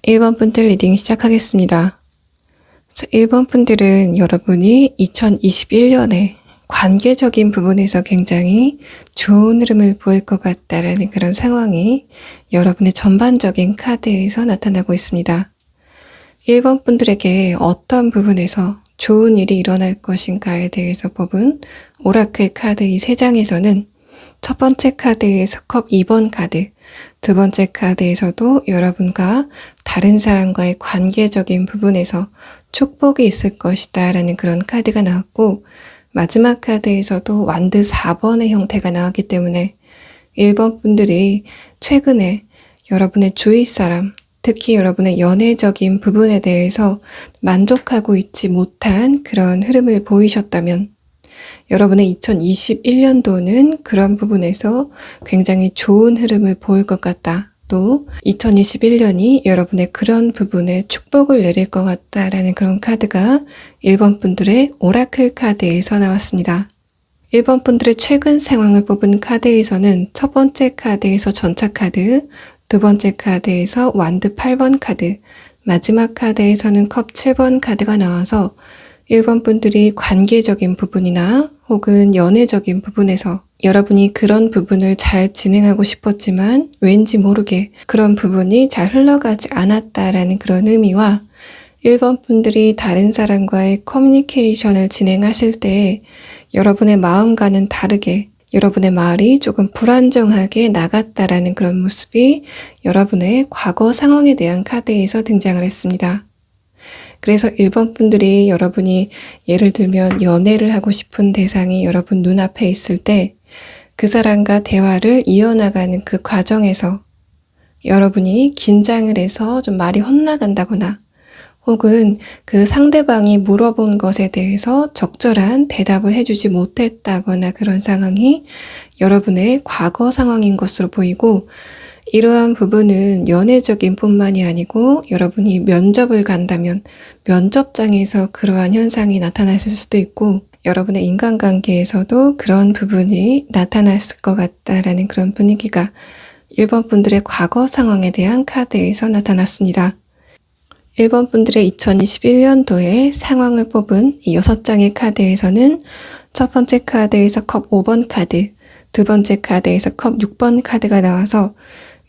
1번 분들 리딩 시작하겠습니다. 자, 1번 분들은 여러분이 2021년에 관계적인 부분에서 굉장히 좋은 흐름을 보일 것 같다라는 그런 상황이 여러분의 전반적인 카드에서 나타나고 있습니다. 1번 분들에게 어떤 부분에서 좋은 일이 일어날 것인가에 대해서 뽑은 오라클 카드 이 3장에서는 첫 번째 카드에서 컵 2번 카드, 두 번째 카드에서도 여러분과 다른 사람과의 관계적인 부분에서 축복이 있을 것이다 라는 그런 카드가 나왔고, 마지막 카드에서도 완드 4번의 형태가 나왔기 때문에 1번 분들이 최근에 여러분의 주위 사람, 특히 여러분의 연애적인 부분에 대해서 만족하고 있지 못한 그런 흐름을 보이셨다면 여러분의 2021년도는 그런 부분에서 굉장히 좋은 흐름을 보일 것 같다. 또 2021년이 여러분의 그런 부분에 축복을 내릴 것 같다라는 그런 카드가 1번 분들의 오라클 카드에서 나왔습니다. 1번 분들의 최근 상황을 뽑은 카드에서는 첫 번째 카드에서 전차 카드, 두 번째 카드에서 완드 8번 카드, 마지막 카드에서는 컵 7번 카드가 나와서 1번 분들이 관계적인 부분이나 혹은 연애적인 부분에서 여러분이 그런 부분을 잘 진행하고 싶었지만 왠지 모르게 그런 부분이 잘 흘러가지 않았다라는 그런 의미와 1번 분들이 다른 사람과의 커뮤니케이션을 진행하실 때 여러분의 마음과는 다르게 여러분의 말이 조금 불안정하게 나갔다라는 그런 모습이 여러분의 과거 상황에 대한 카드에서 등장을 했습니다. 그래서 1번 분들이 여러분이 예를 들면 연애를 하고 싶은 대상이 여러분 눈앞에 있을 때 그 사람과 대화를 이어나가는 그 과정에서 여러분이 긴장을 해서 좀 말이 헛나간다거나 혹은 그 상대방이 물어본 것에 대해서 적절한 대답을 해주지 못했다거나 그런 상황이 여러분의 과거 상황인 것으로 보이고, 이러한 부분은 연애적인 뿐만이 아니고 여러분이 면접을 간다면 면접장에서 그러한 현상이 나타났을 수도 있고 여러분의 인간관계에서도 그런 부분이 나타났을 것 같다라는 그런 분위기가 1번 분들의 과거 상황에 대한 카드에서 나타났습니다. 1번 분들의 2021년도의 상황을 뽑은 이 6장의 카드에서는 첫 번째 카드에서 컵 5번 카드, 두 번째 카드에서 컵 6번 카드가 나와서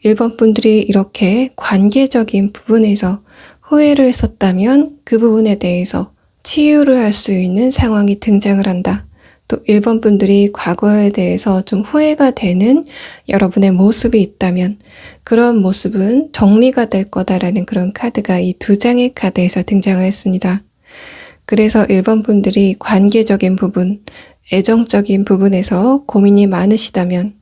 1번 분들이 이렇게 관계적인 부분에서 후회를 했었다면 그 부분에 대해서 치유를 할 수 있는 상황이 등장을 한다. 또 1번 분들이 과거에 대해서 좀 후회가 되는 여러분의 모습이 있다면 그런 모습은 정리가 될 거다라는 그런 카드가 이 2장의 카드에서 등장을 했습니다. 그래서 1번 분들이 관계적인 부분, 애정적인 부분에서 고민이 많으시다면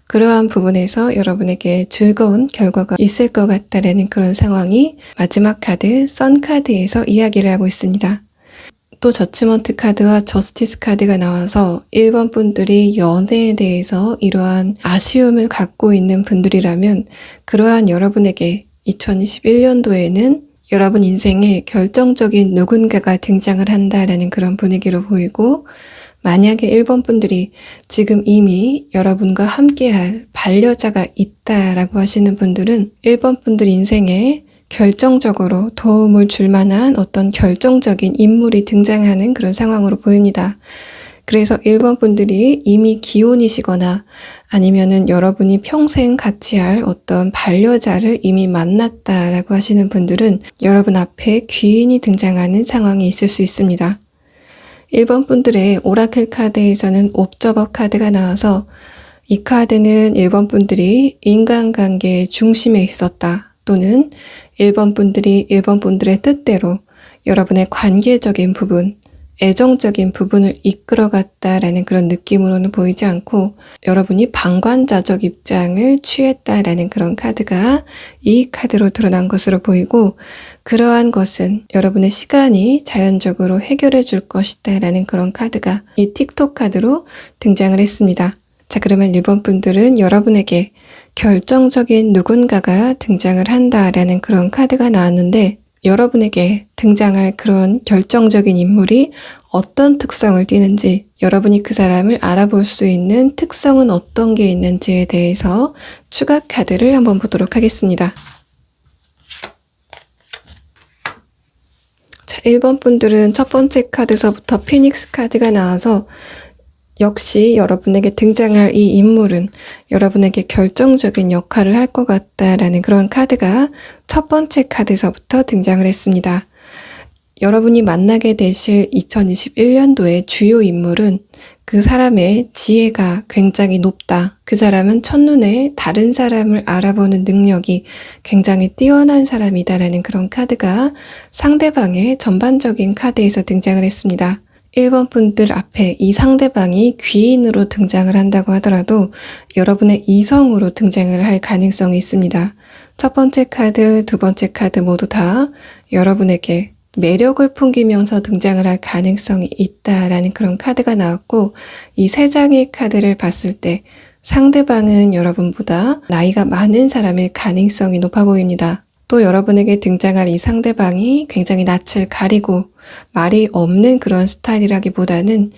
그러한 부분에서 여러분에게 즐거운 결과가 있을 것 같다라는 그런 상황이 마지막 카드, 선 카드에서 이야기를 하고 있습니다. 또 저치먼트 카드와 저스티스 카드가 나와서 1번 분들이 연애에 대해서 이러한 아쉬움을 갖고 있는 분들이라면 그러한 여러분에게 2021년도에는 여러분 인생에 결정적인 누군가가 등장을 한다라는 그런 분위기로 보이고, 만약에 1번 분들이 지금 이미 여러분과 함께할 반려자가 있다라고 하시는 분들은 1번 분들 인생에 결정적으로 도움을 줄 만한 어떤 결정적인 인물이 등장하는 그런 상황으로 보입니다. 그래서 1번 분들이 이미 기혼이시거나 아니면은 여러분이 평생 같이 할 어떤 반려자를 이미 만났다라고 하시는 분들은 여러분 앞에 귀인이 등장하는 상황이 있을 수 있습니다. 1번 분들의 오라클 카드에서는 옵저버 카드가 나와서 이 카드는 1번 분들이 인간관계의 중심에 있었다, 또는 1번 분들이 1번 분들의 뜻대로 여러분의 관계적인 부분, 애정적인 부분을 이끌어갔다라는 그런 느낌으로는 보이지 않고 여러분이 방관자적 입장을 취했다라는 그런 카드가 이 카드로 드러난 것으로 보이고, 그러한 것은 여러분의 시간이 자연적으로 해결해 줄 것이다 라는 그런 카드가 이 틱톡 카드로 등장을 했습니다. 자, 그러면 1번 분들은 여러분에게 결정적인 누군가가 등장을 한다라는 그런 카드가 나왔는데, 여러분에게 등장할 그런 결정적인 인물이 어떤 특성을 띠는지, 여러분이 그 사람을 알아볼 수 있는 특성은 어떤 게 있는지에 대해서 추가 카드를 한번 보도록 하겠습니다. 자, 1번 분들은 첫 번째 카드에서부터 피닉스 카드가 나와서 역시 여러분에게 등장할 이 인물은 여러분에게 결정적인 역할을 할 것 같다라는 그런 카드가 첫 번째 카드에서부터 등장을 했습니다. 여러분이 만나게 되실 2021년도의 주요 인물은 그 사람의 지혜가 굉장히 높다. 그 사람은 첫눈에 다른 사람을 알아보는 능력이 굉장히 뛰어난 사람이다라는 그런 카드가 상대방의 전반적인 카드에서 등장을 했습니다. 1번 분들 앞에 이 상대방이 귀인으로 등장을 한다고 하더라도 여러분의 이성으로 등장을 할 가능성이 있습니다. 첫 번째 카드, 두 번째 카드 모두 다 여러분에게 매력을 풍기면서 등장을 할 가능성이 있다라는 그런 카드가 나왔고, 이 세 장의 카드를 봤을 때 상대방은 여러분보다 나이가 많은 사람일 가능성이 높아 보입니다. 또 여러분에게 등장할 이 상대방이 굉장히 낯을 가리고 말이 없는 그런 스타일이라기보다는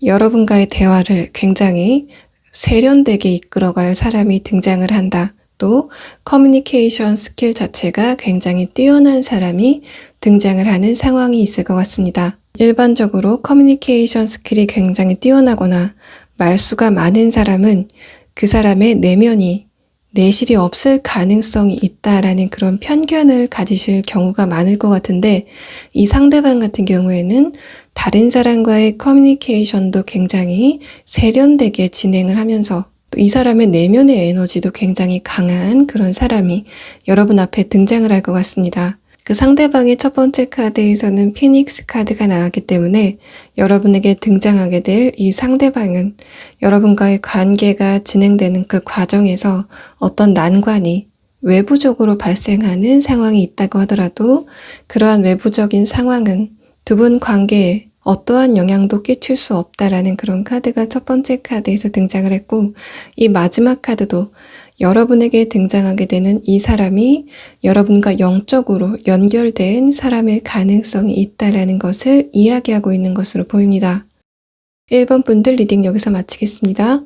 여러분과의 대화를 굉장히 세련되게 이끌어갈 사람이 등장을 한다. 또 커뮤니케이션 스킬 자체가 굉장히 뛰어난 사람이 등장을 하는 상황이 있을 것 같습니다. 일반적으로 커뮤니케이션 스킬이 굉장히 뛰어나거나 말수가 많은 사람은 그 사람의 내면이 내실이 없을 가능성이 있다라는 그런 편견을 가지실 경우가 많을 것 같은데, 이 상대방 같은 경우에는 다른 사람과의 커뮤니케이션도 굉장히 세련되게 진행을 하면서 또 이 사람의 내면의 에너지도 굉장히 강한 그런 사람이 여러분 앞에 등장을 할 것 같습니다. 그 상대방의 첫 번째 카드에서는 피닉스 카드가 나왔기 때문에 여러분에게 등장하게 될 이 상대방은 여러분과의 관계가 진행되는 그 과정에서 어떤 난관이 외부적으로 발생하는 상황이 있다고 하더라도 그러한 외부적인 상황은 두 분 관계에 어떠한 영향도 끼칠 수 없다라는 그런 카드가 첫 번째 카드에서 등장을 했고, 이 마지막 카드도 여러분에게 등장하게 되는 이 사람이 여러분과 영적으로 연결된 사람일 가능성이 있다라는 것을 이야기하고 있는 것으로 보입니다. 1번 분들 리딩 여기서 마치겠습니다.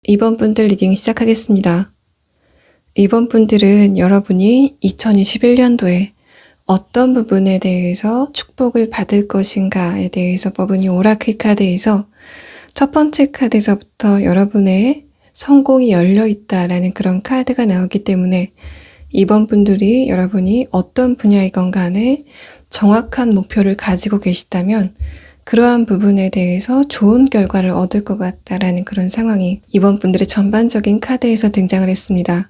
2번 분들 리딩 시작하겠습니다. 2번 분들은 여러분이 2021년도에 어떤 부분에 대해서 축복을 받을 것인가에 대해서 뽑은 이 오라클 카드에서 첫 번째 카드에서부터 여러분의 성공이 열려 있다라는 그런 카드가 나오기 때문에 이번 분들이 여러분이 어떤 분야이건 간에 정확한 목표를 가지고 계시다면 그러한 부분에 대해서 좋은 결과를 얻을 것 같다라는 그런 상황이 이번 분들의 전반적인 카드에서 등장을 했습니다.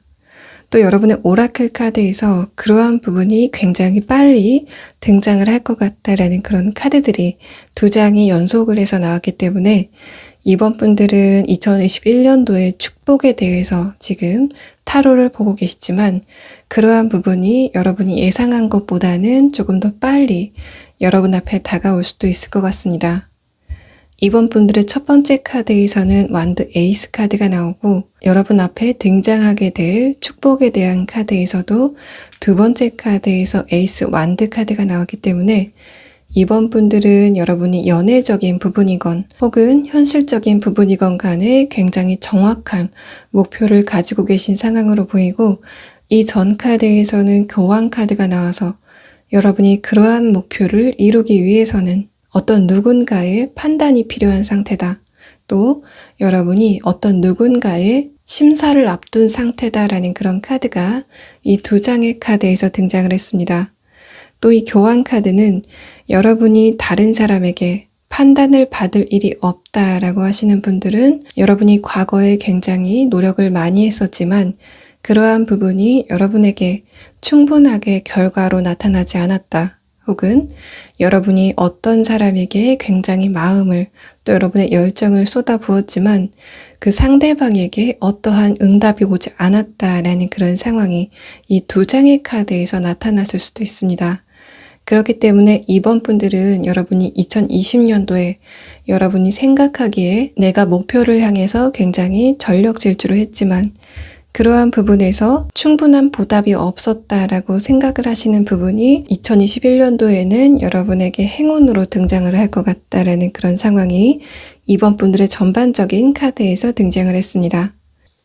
또 여러분의 오라클 카드에서 그러한 부분이 굉장히 빨리 등장을 할 것 같다라는 그런 카드들이 두 장이 연속을 해서 나왔기 때문에 이번 분들은 2021년도의 축복에 대해서 지금 타로를 보고 계시지만 그러한 부분이 여러분이 예상한 것보다는 조금 더 빨리 여러분 앞에 다가올 수도 있을 것 같습니다. 이번 분들의 첫 번째 카드에서는 완드 에이스 카드가 나오고 여러분 앞에 등장하게 될 축복에 대한 카드에서도 두 번째 카드에서 에이스 완드 카드가 나왔기 때문에 이번 분들은 여러분이 연애적인 부분이건 혹은 현실적인 부분이건 간에 굉장히 정확한 목표를 가지고 계신 상황으로 보이고, 이 전 카드에서는 교환 카드가 나와서 여러분이 그러한 목표를 이루기 위해서는 어떤 누군가의 판단이 필요한 상태다. 또 여러분이 어떤 누군가의 심사를 앞둔 상태다라는 그런 카드가 이 두 장의 카드에서 등장을 했습니다. 또 이 교환 카드는 여러분이 다른 사람에게 판단을 받을 일이 없다라고 하시는 분들은 여러분이 과거에 굉장히 노력을 많이 했었지만 그러한 부분이 여러분에게 충분하게 결과로 나타나지 않았다. 혹은 여러분이 어떤 사람에게 굉장히 마음을 또 여러분의 열정을 쏟아부었지만 그 상대방에게 어떠한 응답이 오지 않았다라는 그런 상황이 이 두 장의 카드에서 나타났을 수도 있습니다. 그렇기 때문에 이번 분들은 여러분이 2020년도에 여러분이 생각하기에 내가 목표를 향해서 굉장히 전력 질주를 했지만 그러한 부분에서 충분한 보답이 없었다라고 생각을 하시는 부분이 2021년도에는 여러분에게 행운으로 등장을 할 것 같다라는 그런 상황이 이번 분들의 전반적인 카드에서 등장을 했습니다.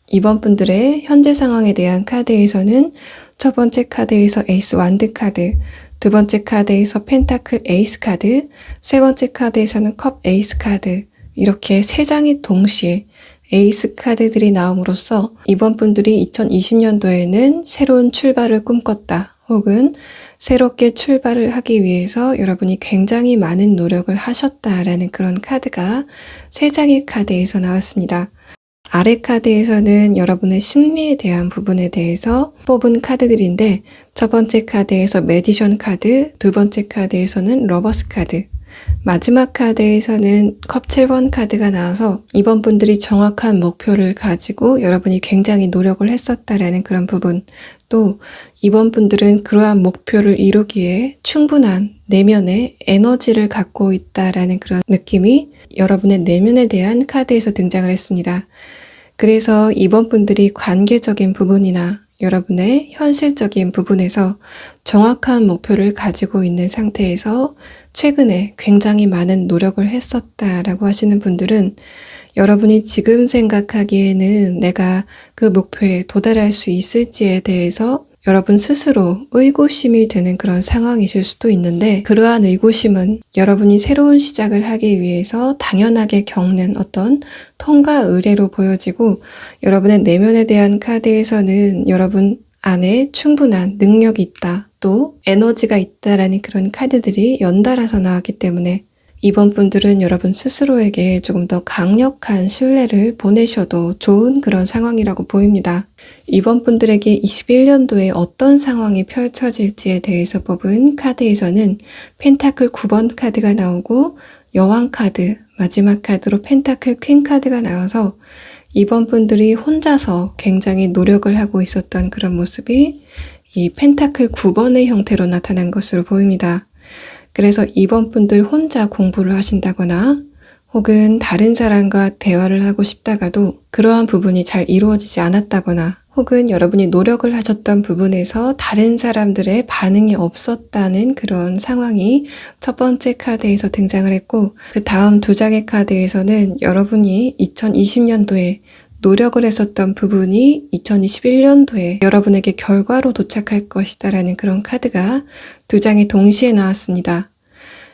이번 분들의 현재 상황에 대한 카드에서는 첫 번째 카드에서 에이스 완드 카드, 두 번째 카드에서 펜타클 에이스 카드, 세 번째 카드에서는 컵 에이스 카드, 이렇게 세 장이 동시에 에이스 카드들이 나옴으로써 이번 분들이 2020년도에는 새로운 출발을 꿈꿨다, 혹은 새롭게 출발을 하기 위해서 여러분이 굉장히 많은 노력을 하셨다라는 그런 카드가 세 장의 카드에서 나왔습니다. 아래 카드에서는 여러분의 심리에 대한 부분에 대해서 뽑은 카드들인데, 첫 번째 카드에서 메디션 카드, 두 번째 카드에서는 러버스 카드, 마지막 카드에서는 컵 7번 카드가 나와서 이번 분들이 정확한 목표를 가지고 여러분이 굉장히 노력을 했었다라는 그런 부분, 또 이번 분들은 그러한 목표를 이루기에 충분한 내면의 에너지를 갖고 있다라는 그런 느낌이 여러분의 내면에 대한 카드에서 등장을 했습니다. 그래서 이번 분들이 관계적인 부분이나 여러분의 현실적인 부분에서 정확한 목표를 가지고 있는 상태에서 최근에 굉장히 많은 노력을 했었다라고 하시는 분들은 여러분이 지금 생각하기에는 내가 그 목표에 도달할 수 있을지에 대해서 여러분 스스로 의구심이 드는 그런 상황이실 수도 있는데, 그러한 의구심은 여러분이 새로운 시작을 하기 위해서 당연하게 겪는 어떤 통과 의례로 보여지고, 여러분의 내면에 대한 카드에서는 여러분 안에 충분한 능력이 있다, 또 에너지가 있다라는 그런 카드들이 연달아서 나왔기 때문에 이번 분들은 여러분 스스로에게 조금 더 강력한 신뢰를 보내셔도 좋은 그런 상황이라고 보입니다. 이번 분들에게 21년도에 어떤 상황이 펼쳐질지에 대해서 뽑은 카드에서는 펜타클 9번 카드가 나오고 여왕 카드, 마지막 카드로 펜타클 퀸 카드가 나와서 이번 분들이 혼자서 굉장히 노력을 하고 있었던 그런 모습이 이 펜타클 9번의 형태로 나타난 것으로 보입니다. 그래서 이번 분들 혼자 공부를 하신다거나 혹은 다른 사람과 대화를 하고 싶다가도 그러한 부분이 잘 이루어지지 않았다거나, 혹은 여러분이 노력을 하셨던 부분에서 다른 사람들의 반응이 없었다는 그런 상황이 첫 번째 카드에서 등장을 했고, 그 다음 두 장의 카드에서는 여러분이 2020년도에 노력을 했었던 부분이 2021년도에 여러분에게 결과로 도착할 것이다라는 그런 카드가 두 장이 동시에 나왔습니다.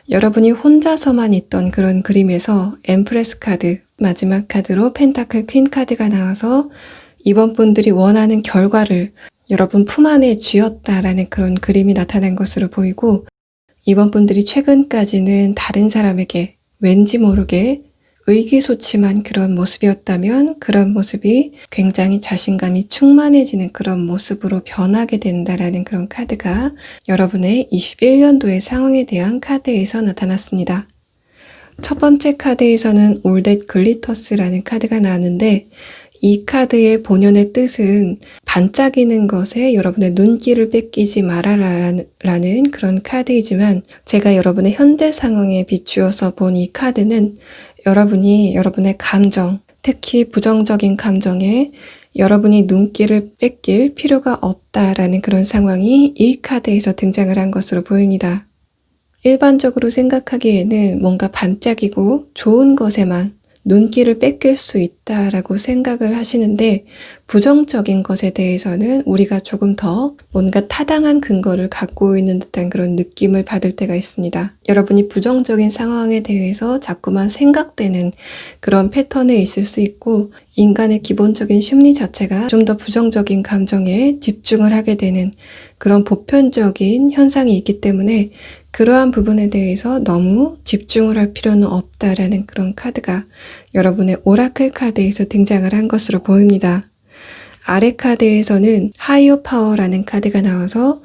여러분이 혼자서만 있던 그런 그림에서 엠프레스 카드, 마지막 카드로 펜타클 퀸 카드가 나와서 이번 분들이 원하는 결과를 여러분 품 안에 쥐었다라는 그런 그림이 나타난 것으로 보이고, 이번 분들이 최근까지는 다른 사람에게 왠지 모르게 의기소침한 그런 모습이었다면 그런 모습이 굉장히 자신감이 충만해지는 그런 모습으로 변하게 된다라는 그런 카드가 여러분의 21년도의 상황에 대한 카드에서 나타났습니다. 첫 번째 카드에서는 All That Glitters라는 카드가 나왔는데, 이 카드의 본연의 뜻은 반짝이는 것에 여러분의 눈길을 뺏기지 말아라라는 그런 카드이지만, 제가 여러분의 현재 상황에 비추어서 본 이 카드는 여러분이 여러분의 감정, 특히 부정적인 감정에 여러분이 눈길을 뺏길 필요가 없다라는 그런 상황이 이 카드에서 등장을 한 것으로 보입니다. 일반적으로 생각하기에는 뭔가 반짝이고 좋은 것에만 눈길을 뺏길 수 있다라고 생각을 하시는데, 부정적인 것에 대해서는 우리가 조금 더 뭔가 타당한 근거를 갖고 있는 듯한 그런 느낌을 받을 때가 있습니다. 여러분이 부정적인 상황에 대해서 자꾸만 생각되는 그런 패턴에 있을 수 있고, 인간의 기본적인 심리 자체가 좀 더 부정적인 감정에 집중을 하게 되는 그런 보편적인 현상이 있기 때문에 그러한 부분에 대해서 너무 집중을 할 필요는 없다라는 그런 카드가 여러분의 오라클 카드에서 등장을 한 것으로 보입니다. 아래 카드에서는 하이어 파워라는 카드가 나와서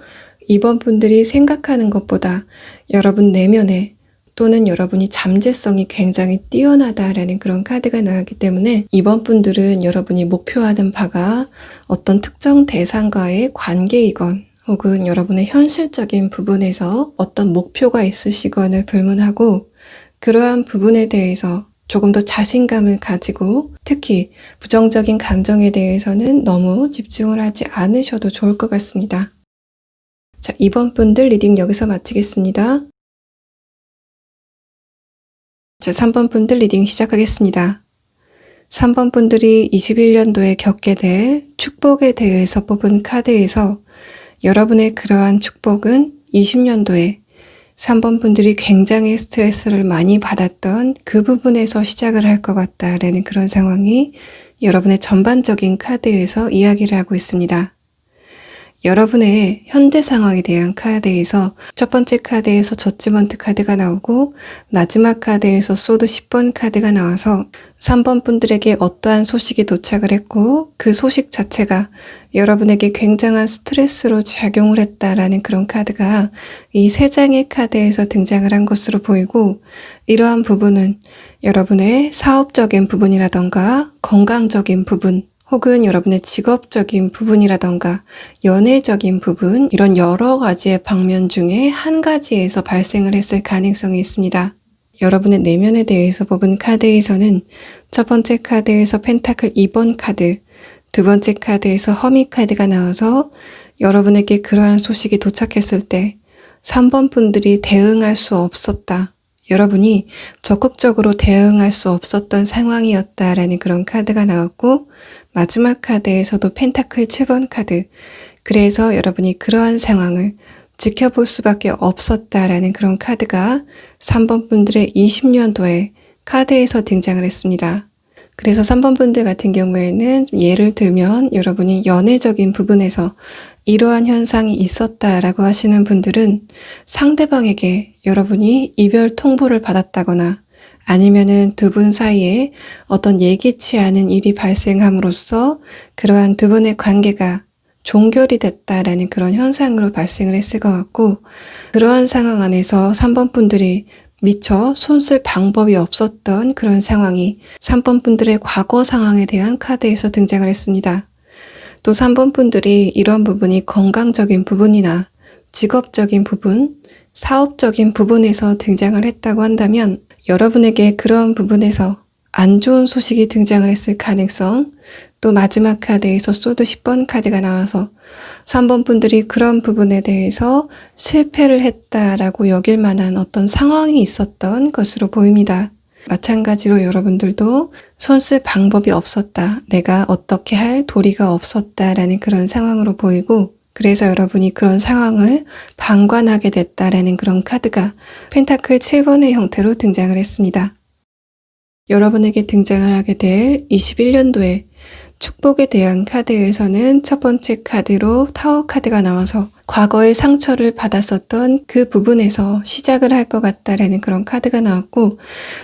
이번 분들이 생각하는 것보다 여러분 내면에, 또는 여러분이 잠재성이 굉장히 뛰어나다라는 그런 카드가 나왔기 때문에 이번 분들은 여러분이 목표하는 바가 어떤 특정 대상과의 관계이건, 혹은 여러분의 현실적인 부분에서 어떤 목표가 있으시건을 불문하고, 그러한 부분에 대해서 조금 더 자신감을 가지고, 특히 부정적인 감정에 대해서는 너무 집중을 하지 않으셔도 좋을 것 같습니다. 자, 이번 분들 리딩 여기서 마치겠습니다. 자, 3번 분들 리딩 시작하겠습니다. 3번 분들이 21년도에 겪게 될 축복에 대해서 뽑은 카드에서 여러분의 그러한 축복은 20년도에 3번 분들이 굉장히 스트레스를 많이 받았던 그 부분에서 시작을 할 것 같다라는 그런 상황이 여러분의 전반적인 카드에서 이야기를 하고 있습니다. 여러분의 현재 상황에 대한 카드에서 첫 번째 카드에서 저지먼트 카드가 나오고 마지막 카드에서 소드 10번 카드가 나와서 3번 분들에게 어떠한 소식이 도착을 했고 그 소식 자체가 여러분에게 굉장한 스트레스로 작용을 했다라는 그런 카드가 이 세 장의 카드에서 등장을 한 것으로 보이고 이러한 부분은 여러분의 사업적인 부분이라던가 건강적인 부분 혹은 여러분의 직업적인 부분이라던가 연애적인 부분 이런 여러 가지의 방면 중에 한 가지에서 발생을 했을 가능성이 있습니다. 여러분의 내면에 대해서 뽑은 카드에서는 첫 번째 카드에서 펜타클 2번 카드, 두 번째 카드에서 허미 카드가 나와서 여러분에게 그러한 소식이 도착했을 때 3번 분들이 대응할 수 없었다. 여러분이 적극적으로 대응할 수 없었던 상황이었다라는 그런 카드가 나왔고 마지막 카드에서도 펜타클 7번 카드. 그래서 여러분이 그러한 상황을 지켜볼 수밖에 없었다라는 그런 카드가 3번 분들의 20년도에 카드에서 등장을 했습니다. 그래서 3번 분들 같은 경우에는 예를 들면 여러분이 연애적인 부분에서 이러한 현상이 있었다라고 하시는 분들은 상대방에게 여러분이 이별 통보를 받았다거나 아니면은 두 분 사이에 어떤 예기치 않은 일이 발생함으로써 그러한 두 분의 관계가 종결이 됐다라는 그런 현상으로 발생을 했을 것 같고 그러한 상황 안에서 3번 분들이 미처 손쓸 방법이 없었던 그런 상황이 3번 분들의 과거 상황에 대한 카드에서 등장을 했습니다. 또 3번 분들이 이런 부분이 건강적인 부분이나 직업적인 부분, 사업적인 부분에서 등장을 했다고 한다면 여러분에게 그런 부분에서 안 좋은 소식이 등장을 했을 가능성, 또 마지막 카드에서 소드 10번 카드가 나와서 3번 분들이 그런 부분에 대해서 실패를 했다라고 여길 만한 어떤 상황이 있었던 것으로 보입니다. 마찬가지로 여러분들도 손쓸 방법이 없었다, 내가 어떻게 할 도리가 없었다라는 그런 상황으로 보이고 그래서 여러분이 그런 상황을 방관하게 됐다라는 그런 카드가 펜타클 7번의 형태로 등장을 했습니다. 여러분에게 등장을 하게 될 21년도에 축복에 대한 카드에서는 첫 번째 카드로 타워 카드가 나와서 과거의 상처를 받았었던 그 부분에서 시작을 할 것 같다라는 그런 카드가 나왔고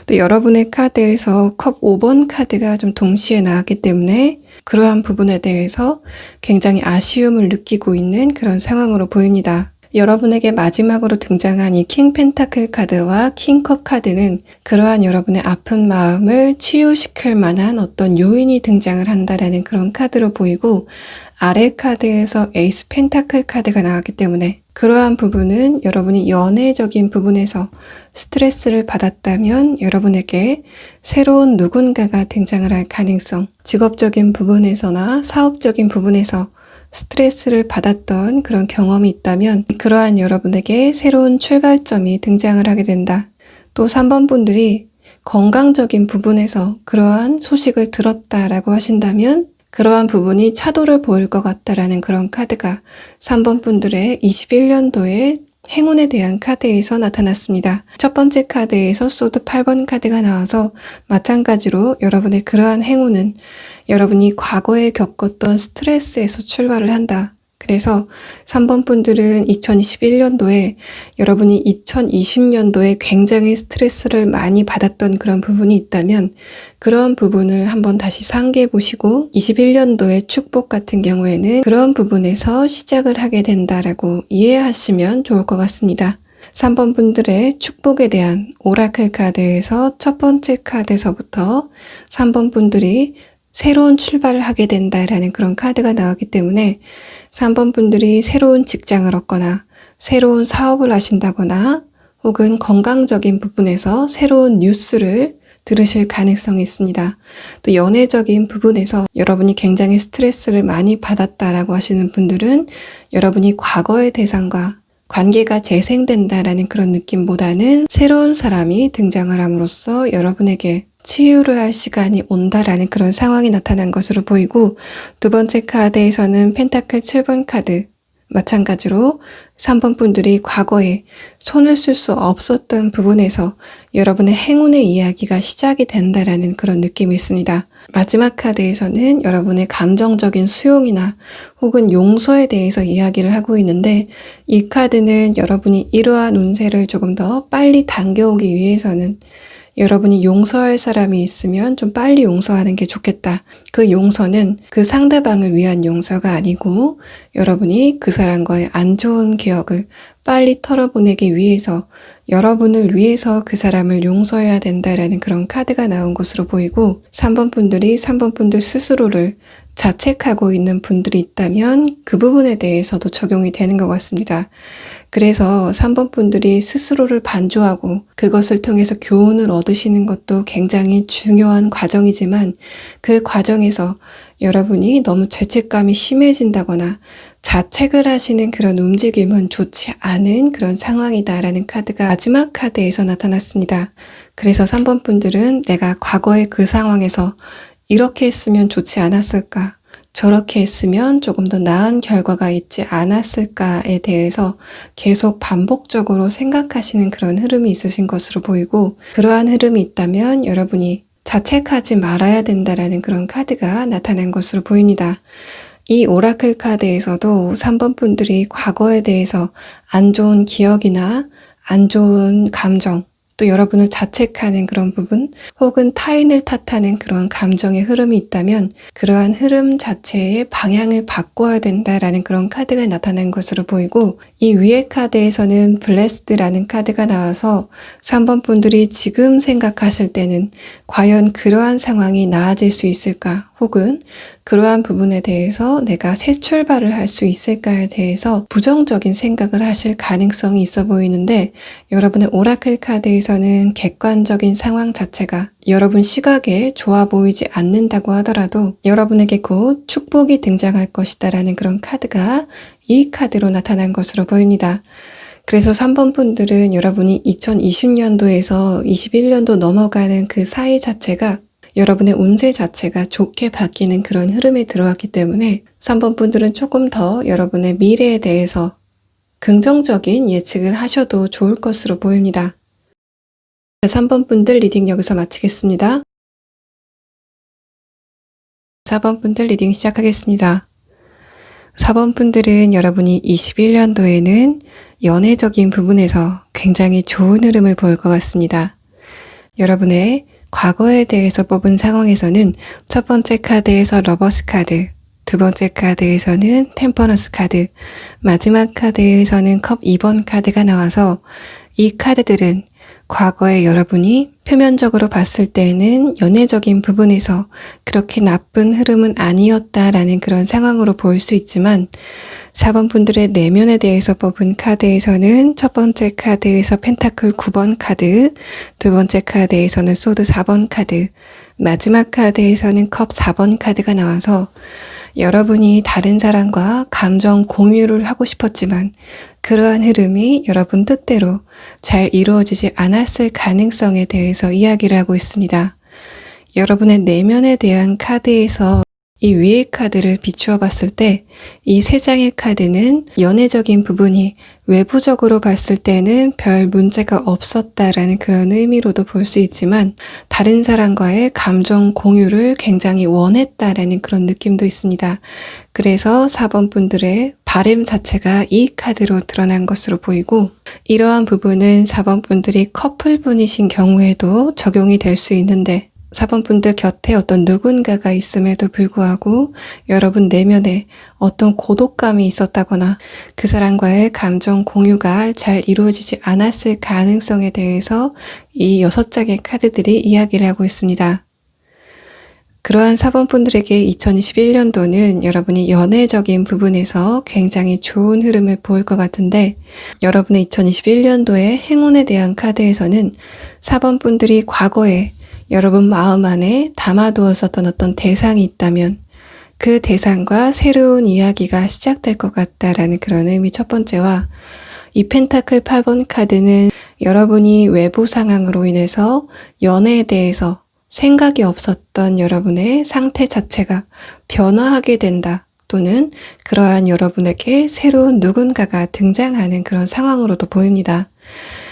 또 여러분의 카드에서 컵 5번 카드가 좀 동시에 나왔기 때문에 그러한 부분에 대해서 굉장히 아쉬움을 느끼고 있는 그런 상황으로 보입니다. 여러분에게 마지막으로 등장한 이 킹 펜타클 카드와 킹컵 카드는 그러한 여러분의 아픈 마음을 치유시킬 만한 어떤 요인이 등장을 한다라는 그런 카드로 보이고 아래 카드에서 에이스 펜타클 카드가 나왔기 때문에 그러한 부분은 여러분이 연애적인 부분에서 스트레스를 받았다면 여러분에게 새로운 누군가가 등장을 할 가능성, 직업적인 부분에서나 사업적인 부분에서 스트레스를 받았던 그런 경험이 있다면 그러한 여러분에게 새로운 출발점이 등장을 하게 된다. 또 3번 분들이 건강적인 부분에서 그러한 소식을 들었다라고 하신다면 그러한 부분이 차도를 보일 것 같다라는 그런 카드가 3번 분들의 21년도에 행운에 대한 카드에서 나타났습니다. 첫 번째 카드에서 소드 8번 카드가 나와서 마찬가지로 여러분의 그러한 행운은 여러분이 과거에 겪었던 스트레스에서 출발을 한다. 그래서 3번 분들은 2021년도에 여러분이 2020년도에 굉장히 스트레스를 많이 받았던 그런 부분이 있다면 그런 부분을 한번 다시 상기해 보시고 21년도의 축복 같은 경우에는 그런 부분에서 시작을 하게 된다라고 이해하시면 좋을 것 같습니다. 3번 분들의 축복에 대한 오라클 카드에서 첫 번째 카드에서부터 3번 분들이 새로운 출발을 하게 된다라는 그런 카드가 나왔기 때문에 3번 분들이 새로운 직장을 얻거나 새로운 사업을 하신다거나 혹은 건강적인 부분에서 새로운 뉴스를 들으실 가능성이 있습니다. 또 연애적인 부분에서 여러분이 굉장히 스트레스를 많이 받았다라고 하시는 분들은 여러분이 과거의 대상과 관계가 재생된다라는 그런 느낌보다는 새로운 사람이 등장을 함으로써 여러분에게 치유를 할 시간이 온다라는 그런 상황이 나타난 것으로 보이고 두 번째 카드에서는 펜타클 7번 카드 마찬가지로 3번 분들이 과거에 손을 쓸 수 없었던 부분에서 여러분의 행운의 이야기가 시작이 된다라는 그런 느낌이 있습니다. 마지막 카드에서는 여러분의 감정적인 수용이나 혹은 용서에 대해서 이야기를 하고 있는데, 이 카드는 여러분이 이러한 운세를 조금 더 빨리 당겨오기 위해서는 여러분이 용서할 사람이 있으면 좀 빨리 용서하는 게 좋겠다. 그 용서는 그 상대방을 위한 용서가 아니고 여러분이 그 사람과의 안 좋은 기억을 빨리 털어보내기 위해서, 여러분을 위해서 그 사람을 용서해야 된다라는 그런 카드가 나온 것으로 보이고, 3번 분들이 3번 분들 스스로를 자책하고 있는 분들이 있다면 그 부분에 대해서도 적용이 되는 것 같습니다. 그래서 3번 분들이 스스로를 반조하고 그것을 통해서 교훈을 얻으시는 것도 굉장히 중요한 과정이지만, 그 과정에서 여러분이 너무 죄책감이 심해진다거나 자책을 하시는 그런 움직임은 좋지 않은 그런 상황이다라는 카드가 마지막 카드에서 나타났습니다. 그래서 3번 분들은 내가 과거의 그 상황에서 이렇게 했으면 좋지 않았을까? 저렇게 했으면 조금 더 나은 결과가 있지 않았을까에 대해서 계속 반복적으로 생각하시는 그런 흐름이 있으신 것으로 보이고, 그러한 흐름이 있다면 여러분이 자책하지 말아야 된다라는 그런 카드가 나타난 것으로 보입니다. 이 오라클 카드에서도 3번 분들이 과거에 대해서 안 좋은 기억이나 안 좋은 감정, 또 여러분을 자책하는 그런 부분, 혹은 타인을 탓하는 그런 감정의 흐름이 있다면 그러한 흐름 자체의 방향을 바꿔야 된다라는 그런 카드가 나타난 것으로 보이고, 이 위의 카드에서는 블레스드라는 카드가 나와서 3번 분들이 지금 생각하실 때는 과연 그러한 상황이 나아질 수 있을까, 혹은 그러한 부분에 대해서 내가 새 출발을 할 수 있을까에 대해서 부정적인 생각을 하실 가능성이 있어 보이는데, 여러분의 오라클 카드에서는 객관적인 상황 자체가 여러분 시각에 좋아 보이지 않는다고 하더라도 여러분에게 곧 축복이 등장할 것이다라는 그런 카드가 이 카드로 나타난 것으로 보입니다. 그래서 3번 분들은 여러분이 2020년도에서 21년도 넘어가는 그 사이 자체가 여러분의 운세 자체가 좋게 바뀌는 그런 흐름에 들어왔기 때문에 3번 분들은 조금 더 여러분의 미래에 대해서 긍정적인 예측을 하셔도 좋을 것으로 보입니다. 3번 분들 리딩 여기서 마치겠습니다. 4번 분들 리딩 시작하겠습니다. 4번 분들은 여러분이 21년도에는 연애적인 부분에서 굉장히 좋은 흐름을 보일 것 같습니다. 여러분의 과거에 대해서 뽑은 상황에서는 첫 번째 카드에서 러버스 카드, 두 번째 카드에서는 템퍼런스 카드, 마지막 카드에서는 컵 2번 카드가 나와서 이 카드들은 과거에 여러분이 표면적으로 봤을 때는 연애적인 부분에서 그렇게 나쁜 흐름은 아니었다라는 그런 상황으로 보일 수 있지만, 4번 분들의 내면에 대해서 뽑은 카드에서는 첫 번째 카드에서 펜타클 9번 카드, 두 번째 카드에서는 소드 4번 카드, 마지막 카드에서는 컵 4번 카드가 나와서 여러분이 다른 사람과 감정 공유를 하고 싶었지만 그러한 흐름이 여러분 뜻대로 잘 이루어지지 않았을 가능성에 대해서 이야기를 하고 있습니다. 여러분의 내면에 대한 카드에서 이 위의 카드를 비추어 봤을 때 이 세 장의 카드는 연애적인 부분이 외부적으로 봤을 때는 별 문제가 없었다라는 그런 의미로도 볼 수 있지만, 다른 사람과의 감정 공유를 굉장히 원했다라는 그런 느낌도 있습니다. 그래서 4번 분들의 바램 자체가 이 카드로 드러난 것으로 보이고, 이러한 부분은 4번 분들이 커플분이신 경우에도 적용이 될 수 있는데, 4번 분들 곁에 어떤 누군가가 있음에도 불구하고 여러분 내면에 어떤 고독감이 있었다거나 그 사람과의 감정 공유가 잘 이루어지지 않았을 가능성에 대해서 이 6장의 카드들이 이야기를 하고 있습니다. 그러한 4번 분들에게 2021년도는 여러분이 연애적인 부분에서 굉장히 좋은 흐름을 보일 것 같은데, 여러분의 2021년도의 행운에 대한 카드에서는 4번 분들이 과거에 여러분 마음 안에 담아두었었던 어떤 대상이 있다면 그 대상과 새로운 이야기가 시작될 것 같다라는 그런 의미 첫 번째와, 이 펜타클 8번 카드는 여러분이 외부 상황으로 인해서 연애에 대해서 생각이 없었던 여러분의 상태 자체가 변화하게 된다, 또는 그러한 여러분에게 새로운 누군가가 등장하는 그런 상황으로도 보입니다.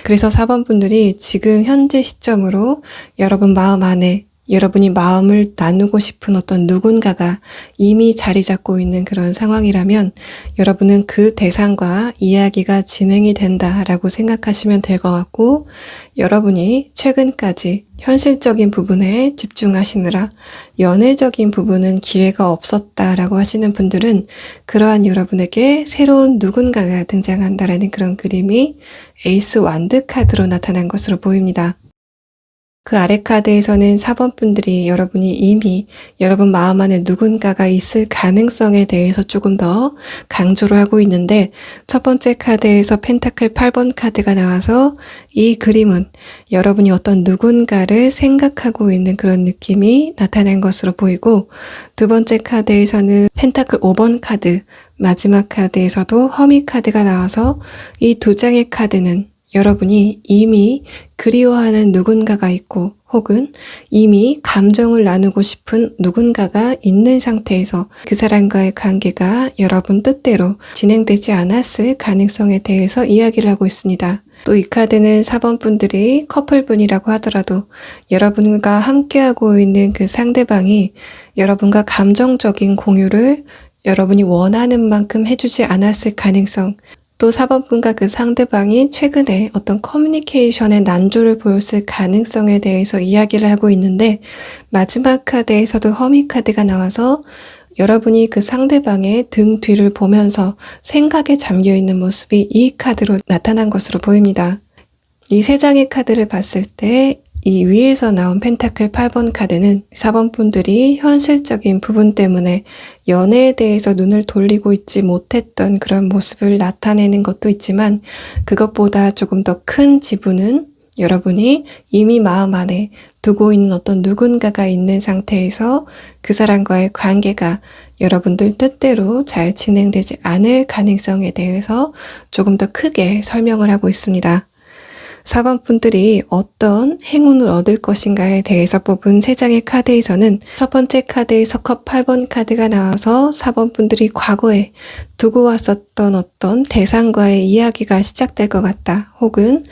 그래서 4번 분들이 지금 현재 시점으로 여러분 마음 안에 여러분이 마음을 나누고 싶은 어떤 누군가가 이미 자리 잡고 있는 그런 상황이라면 여러분은 그 대상과 이야기가 진행이 된다라고 생각하시면 될 것 같고, 여러분이 최근까지 현실적인 부분에 집중하시느라 연애적인 부분은 기회가 없었다라고 하시는 분들은 그러한 여러분에게 새로운 누군가가 등장한다라는 그런 그림이 에이스 완드 카드로 나타난 것으로 보입니다. 그 아래 카드에서는 4번 분들이 여러분이 이미 여러분 마음 안에 누군가가 있을 가능성에 대해서 조금 더 강조를 하고 있는데, 첫 번째 카드에서 펜타클 8번 카드가 나와서 이 그림은 여러분이 어떤 누군가를 생각하고 있는 그런 느낌이 나타난 것으로 보이고, 두 번째 카드에서는 펜타클 5번 카드, 마지막 카드에서도 허미 카드가 나와서 이 두 장의 카드는 여러분이 이미 그리워하는 누군가가 있고 혹은 이미 감정을 나누고 싶은 누군가가 있는 상태에서 그 사람과의 관계가 여러분 뜻대로 진행되지 않았을 가능성에 대해서 이야기를 하고 있습니다. 또 이 카드는 4번 분들이 커플분이라고 하더라도 여러분과 함께하고 있는 그 상대방이 여러분과 감정적인 공유를 여러분이 원하는 만큼 해주지 않았을 가능성, 또 4번 분과 그 상대방이 최근에 어떤 커뮤니케이션의 난조를 보였을 가능성에 대해서 이야기를 하고 있는데, 마지막 카드에서도 허미 카드가 나와서 여러분이 그 상대방의 등 뒤를 보면서 생각에 잠겨있는 모습이 이 카드로 나타난 것으로 보입니다. 이 세 장의 카드를 봤을 때 이 위에서 나온 펜타클 8번 카드는 4번 분들이 현실적인 부분 때문에 연애에 대해서 눈을 돌리고 있지 못했던 그런 모습을 나타내는 것도 있지만, 그것보다 조금 더 큰 지분은 여러분이 이미 마음 안에 두고 있는 어떤 누군가가 있는 상태에서 그 사람과의 관계가 여러분들 뜻대로 잘 진행되지 않을 가능성에 대해서 조금 더 크게 설명을 하고 있습니다. 4번 분들이 어떤 행운을 얻을 것인가에 대해서 뽑은 3장의 카드에서는 첫 번째 카드에서 컵 8번 카드가 나와서 4번 분들이 과거에 두고 왔었던 어떤 대상과의 이야기가 시작될 것 같다. 혹은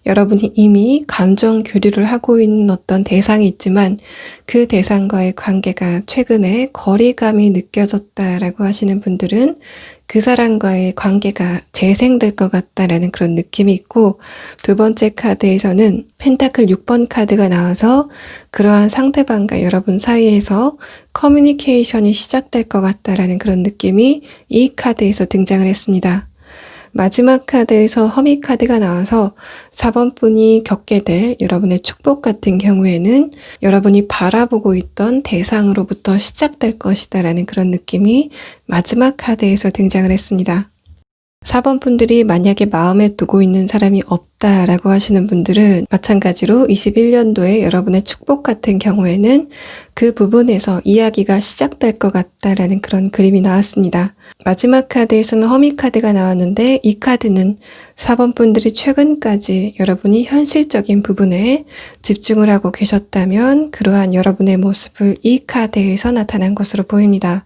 여러분이 이미 감정 교류를 하고 있는 어떤 대상이 있지만 그 대상과의 관계가 최근에 거리감이 느껴졌다라고 하시는 분들은 그 사람과의 관계가 재생될 것 같다라는 그런 느낌이 있고, 두 번째 카드에서는 펜타클 6번 카드가 나와서 그러한 상대방과 여러분 사이에서 커뮤니케이션이 시작될 것 같다라는 그런 느낌이 이 카드에서 등장을 했습니다. 마지막 카드에서 허미 카드가 나와서 4번 분이 겪게 될 여러분의 축복 같은 경우에는 여러분이 바라보고 있던 대상으로부터 시작될 것이다 라는 그런 느낌이 마지막 카드에서 등장을 했습니다. 4번 분들이 만약에 마음에 두고 있는 사람이 없다라고 하시는 분들은 마찬가지로 21년도에 여러분의 축복 같은 경우에는 그 부분에서 이야기가 시작될 것 같다라는 그런 그림이 나왔습니다. 마지막 카드에서는 허미 카드가 나왔는데, 이 카드는 4번 분들이 최근까지 여러분이 현실적인 부분에 집중을 하고 계셨다면 그러한 여러분의 모습을 이 카드에서 나타난 것으로 보입니다.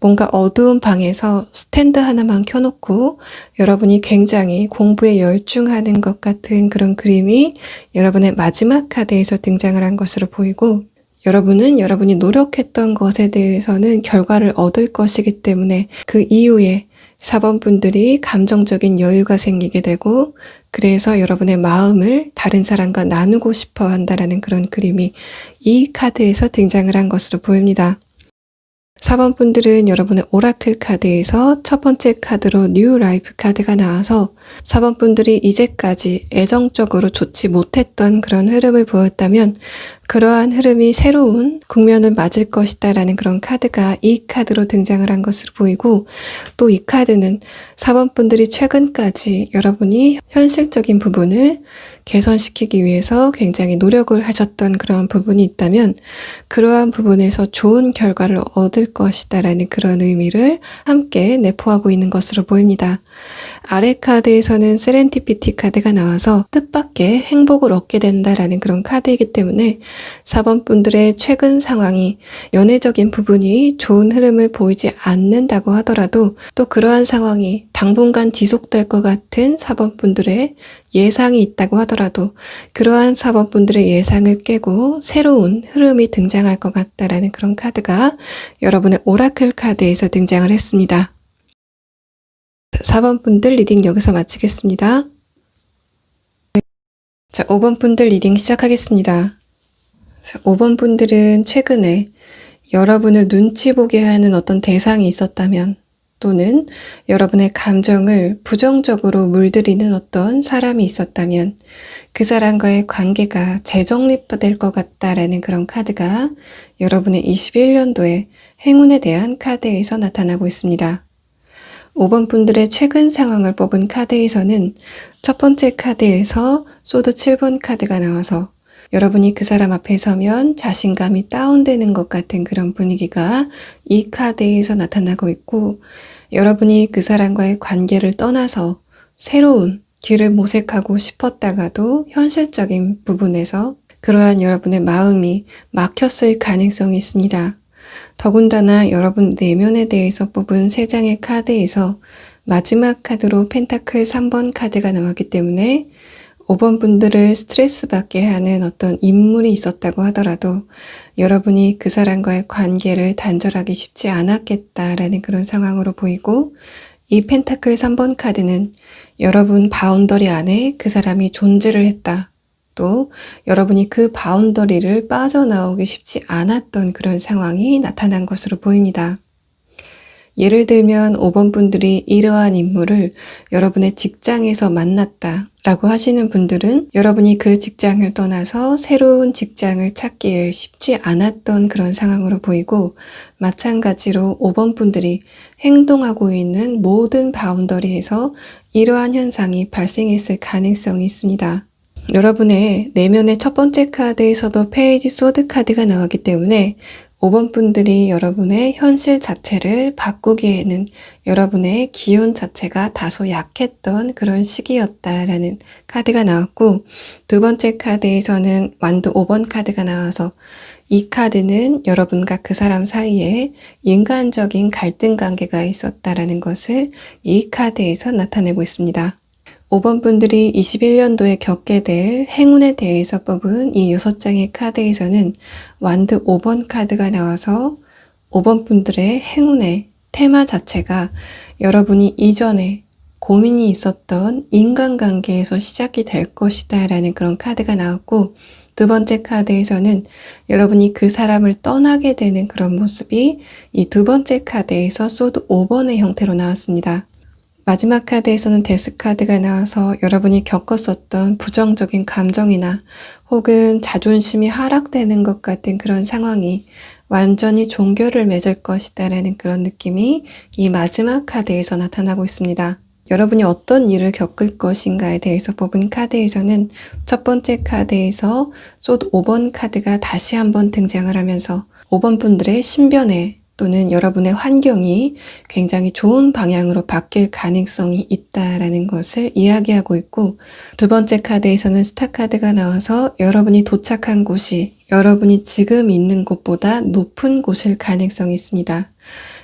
뭔가 어두운 방에서 스탠드 하나만 켜놓고 여러분이 굉장히 공부에 열중하는 것 같은 그런 그림이 여러분의 마지막 카드에서 등장을 한 것으로 보이고, 여러분은 여러분이 노력했던 것에 대해서는 결과를 얻을 것이기 때문에 그 이후에 4번 분들이 감정적인 여유가 생기게 되고, 그래서 여러분의 마음을 다른 사람과 나누고 싶어 한다라는 그런 그림이 이 카드에서 등장을 한 것으로 보입니다. 4번 분들은 여러분의 오라클 카드에서 첫 번째 카드로 뉴 라이프 카드가 나와서 4번 분들이 이제까지 애정적으로 좋지 못했던 그런 흐름을 보였다면 그러한 흐름이 새로운 국면을 맞을 것이다 라는 그런 카드가 이 카드로 등장을 한 것으로 보이고, 또 이 카드는 4번 분들이 최근까지 여러분이 현실적인 부분을 개선시키기 위해서 굉장히 노력을 하셨던 그런 부분이 있다면 그러한 부분에서 좋은 결과를 얻을 것이다 라는 그런 의미를 함께 내포하고 있는 것으로 보입니다. 아래 카드에서는 세렌디피티 카드가 나와서 뜻밖의 행복을 얻게 된다라는 그런 카드이기 때문에 4번 분들의 최근 상황이 연애적인 부분이 좋은 흐름을 보이지 않는다고 하더라도 또 그러한 상황이 당분간 지속될 것 같은 4번 분들의 예상이 있다고 하더라도 그러한 4번 분들의 예상을 깨고 새로운 흐름이 등장할 것 같다라는 그런 카드가 여러분의 오라클 카드에서 등장을 했습니다. 4번 분들 리딩 여기서 마치겠습니다. 자, 5번 분들 리딩 시작하겠습니다. 자, 5번 분들은 최근에 여러분을 눈치 보게 하는 어떤 대상이 있었다면 또는 여러분의 감정을 부정적으로 물들이는 어떤 사람이 있었다면 그 사람과의 관계가 재정립될 것 같다라는 그런 카드가 여러분의 21년도의 행운에 대한 카드에서 나타나고 있습니다. 5번 분들의 최근 상황을 뽑은 카드에서는 첫 번째 카드에서 소드 7번 카드가 나와서 여러분이 그 사람 앞에 서면 자신감이 다운되는 것 같은 그런 분위기가 이 카드에서 나타나고 있고 여러분이 그 사람과의 관계를 떠나서 새로운 길을 모색하고 싶었다가도 현실적인 부분에서 그러한 여러분의 마음이 막혔을 가능성이 있습니다. 더군다나 여러분 내면에 대해서 뽑은 3장의 카드에서 마지막 카드로 펜타클 3번 카드가 나왔기 때문에 5번 분들을 스트레스 받게 하는 어떤 인물이 있었다고 하더라도 여러분이 그 사람과의 관계를 단절하기 쉽지 않았겠다라는 그런 상황으로 보이고 이 펜타클 3번 카드는 여러분 바운더리 안에 그 사람이 존재를 했다. 또 여러분이 그 바운더리를 빠져나오기 쉽지 않았던 그런 상황이 나타난 것으로 보입니다. 예를 들면 5번 분들이 이러한 인물을 여러분의 직장에서 만났다 라고 하시는 분들은 여러분이 그 직장을 떠나서 새로운 직장을 찾기에 쉽지 않았던 그런 상황으로 보이고 마찬가지로 5번 분들이 행동하고 있는 모든 바운더리에서 이러한 현상이 발생했을 가능성이 있습니다. 여러분의 내면의 첫 번째 카드에서도 페이지 소드 카드가 나왔기 때문에 5번 분들이 여러분의 현실 자체를 바꾸기에는 여러분의 기운 자체가 다소 약했던 그런 시기였다라는 카드가 나왔고 두 번째 카드에서는 완두 5번 카드가 나와서 이 카드는 여러분과 그 사람 사이에 인간적인 갈등 관계가 있었다라는 것을 이 카드에서 나타내고 있습니다. 5번 분들이 21년도에 겪게 될 행운에 대해서 뽑은 이 6장의 카드에서는 완드 5번 카드가 나와서 5번 분들의 행운의 테마 자체가 여러분이 이전에 고민이 있었던 인간관계에서 시작이 될 것이다 라는 그런 카드가 나왔고 두 번째 카드에서는 여러분이 그 사람을 떠나게 되는 그런 모습이 이 두 번째 카드에서 소드 5번의 형태로 나왔습니다. 마지막 카드에서는 데스 카드가 나와서 여러분이 겪었었던 부정적인 감정이나 혹은 자존심이 하락되는 것 같은 그런 상황이 완전히 종결을 맺을 것이다 라는 그런 느낌이 이 마지막 카드에서 나타나고 있습니다. 여러분이 어떤 일을 겪을 것인가에 대해서 뽑은 카드에서는 첫 번째 카드에서 소드 5번 카드가 다시 한번 등장을 하면서 5번 분들의 신변에 또는 여러분의 환경이 굉장히 좋은 방향으로 바뀔 가능성이 있다라는 것을 이야기하고 있고 두 번째 카드에서는 스타 카드가 나와서 여러분이 도착한 곳이 여러분이 지금 있는 곳보다 높은 곳일 가능성이 있습니다.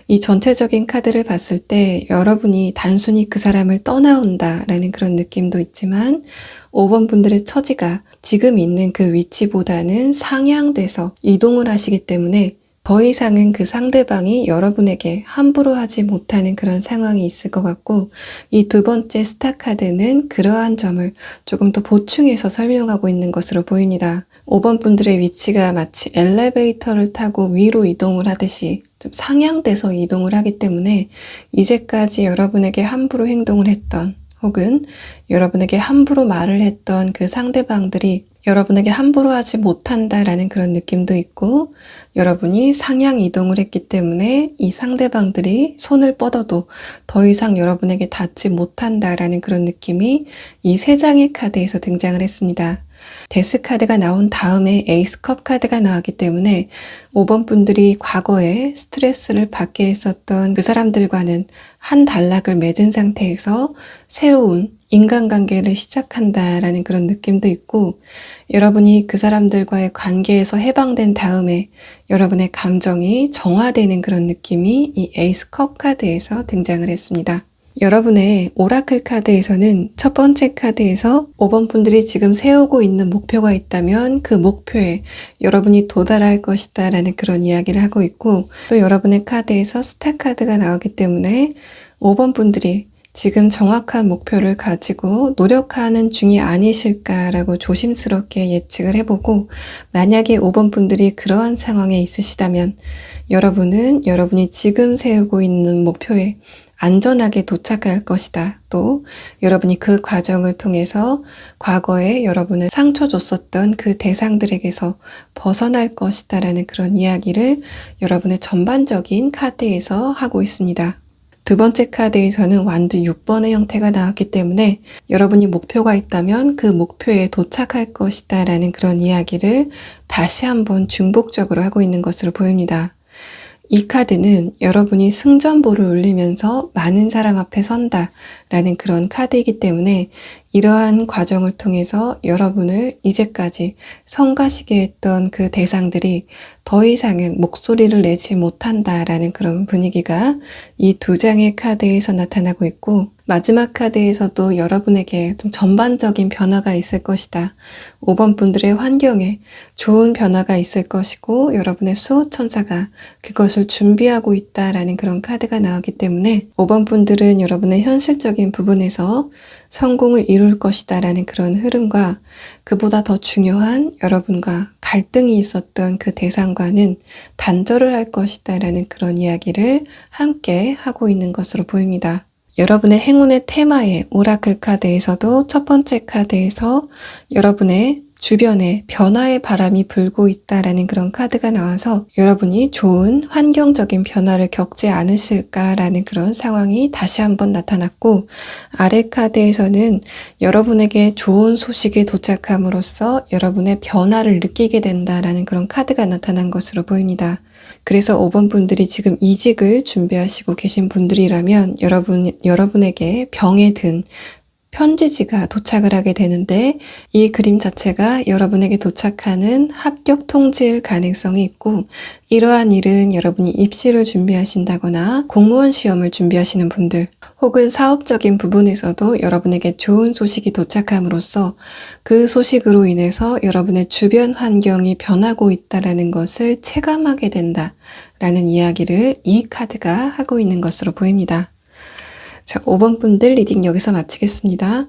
이 전체적인 카드를 봤을 때 여러분이 단순히 그 사람을 떠나온다라는 그런 느낌도 있지만 5번 분들의 처지가 지금 있는 그 위치보다는 상향돼서 이동을 하시기 때문에 더 이상은 그 상대방이 여러분에게 함부로 하지 못하는 그런 상황이 있을 것 같고 이 두 번째 스타 카드는 그러한 점을 조금 더 보충해서 설명하고 있는 것으로 보입니다. 5번 분들의 위치가 마치 엘리베이터를 타고 위로 이동을 하듯이 좀 상향돼서 이동을 하기 때문에 이제까지 여러분에게 함부로 행동을 했던 혹은 여러분에게 함부로 말을 했던 그 상대방들이 여러분에게 함부로 하지 못한다라는 그런 느낌도 있고 여러분이 상향 이동을 했기 때문에 이 상대방들이 손을 뻗어도 더 이상 여러분에게 닿지 못한다라는 그런 느낌이 이 세 장의 카드에서 등장을 했습니다. 데스 카드가 나온 다음에 에이스 컵 카드가 나왔기 때문에 5번 분들이 과거에 스트레스를 받게 했었던 그 사람들과는 한 단락을 맺은 상태에서 새로운 인간관계를 시작한다라는 그런 느낌도 있고, 여러분이 그 사람들과의 관계에서 해방된 다음에 여러분의 감정이 정화되는 그런 느낌이 이 에이스 컵 카드에서 등장을 했습니다. 여러분의 오라클 카드에서는 첫 번째 카드에서 5번 분들이 지금 세우고 있는 목표가 있다면 그 목표에 여러분이 도달할 것이다 라는 그런 이야기를 하고 있고, 또 여러분의 카드에서 스타 카드가 나오기 때문에 5번 분들이 지금 정확한 목표를 가지고 노력하는 중이 아니실까라고 조심스럽게 예측을 해보고, 만약에 5번 분들이 그러한 상황에 있으시다면 여러분은 여러분이 지금 세우고 있는 목표에 안전하게 도착할 것이다. 또 여러분이 그 과정을 통해서 과거에 여러분을 상처 줬었던 그 대상들에게서 벗어날 것이다 라는 그런 이야기를 여러분의 전반적인 카드에서 하고 있습니다. 두 번째 카드에서는 완두 6번의 형태가 나왔기 때문에 여러분이 목표가 있다면 그 목표에 도착할 것이다 라는 그런 이야기를 다시 한번 중복적으로 하고 있는 것으로 보입니다. 이 카드는 여러분이 승전보를 울리면서 많은 사람 앞에 선다 라는 그런 카드이기 때문에 이러한 과정을 통해서 여러분을 이제까지 성가시게 했던 그 대상들이 더 이상은 목소리를 내지 못한다라는 그런 분위기가 이 두 장의 카드에서 나타나고 있고, 마지막 카드에서도 여러분에게 좀 전반적인 변화가 있을 것이다. 5번 분들의 환경에 좋은 변화가 있을 것이고 여러분의 수호천사가 그것을 준비하고 있다라는 그런 카드가 나오기 때문에 5번 분들은 여러분의 현실적인 부분에서 성공을 이룰 것이다 라는 그런 흐름과, 그보다 더 중요한 여러분과 갈등이 있었던 그 대상과는 단절을 할 것이다 라는 그런 이야기를 함께 하고 있는 것으로 보입니다. 여러분의 행운의 테마의 오라클 카드에서도 첫 번째 카드에서 여러분의 주변에 변화의 바람이 불고 있다라는 그런 카드가 나와서 여러분이 좋은 환경적인 변화를 겪지 않으실까라는 그런 상황이 다시 한번 나타났고, 아래 카드에서는 여러분에게 좋은 소식이 도착함으로써 여러분의 변화를 느끼게 된다라는 그런 카드가 나타난 것으로 보입니다. 그래서 5번 분들이 지금 이직을 준비하시고 계신 분들이라면 여러분에게 병에 든 편지지가 도착을 하게 되는데, 이 그림 자체가 여러분에게 도착하는 합격 통지일 가능성이 있고, 이러한 일은 여러분이 입시를 준비하신다거나 공무원 시험을 준비하시는 분들, 혹은 사업적인 부분에서도 여러분에게 좋은 소식이 도착함으로써 그 소식으로 인해서 여러분의 주변 환경이 변하고 있다는 것을 체감하게 된다라는 이야기를 이 카드가 하고 있는 것으로 보입니다. 자, 5번 분들 리딩 여기서 마치겠습니다.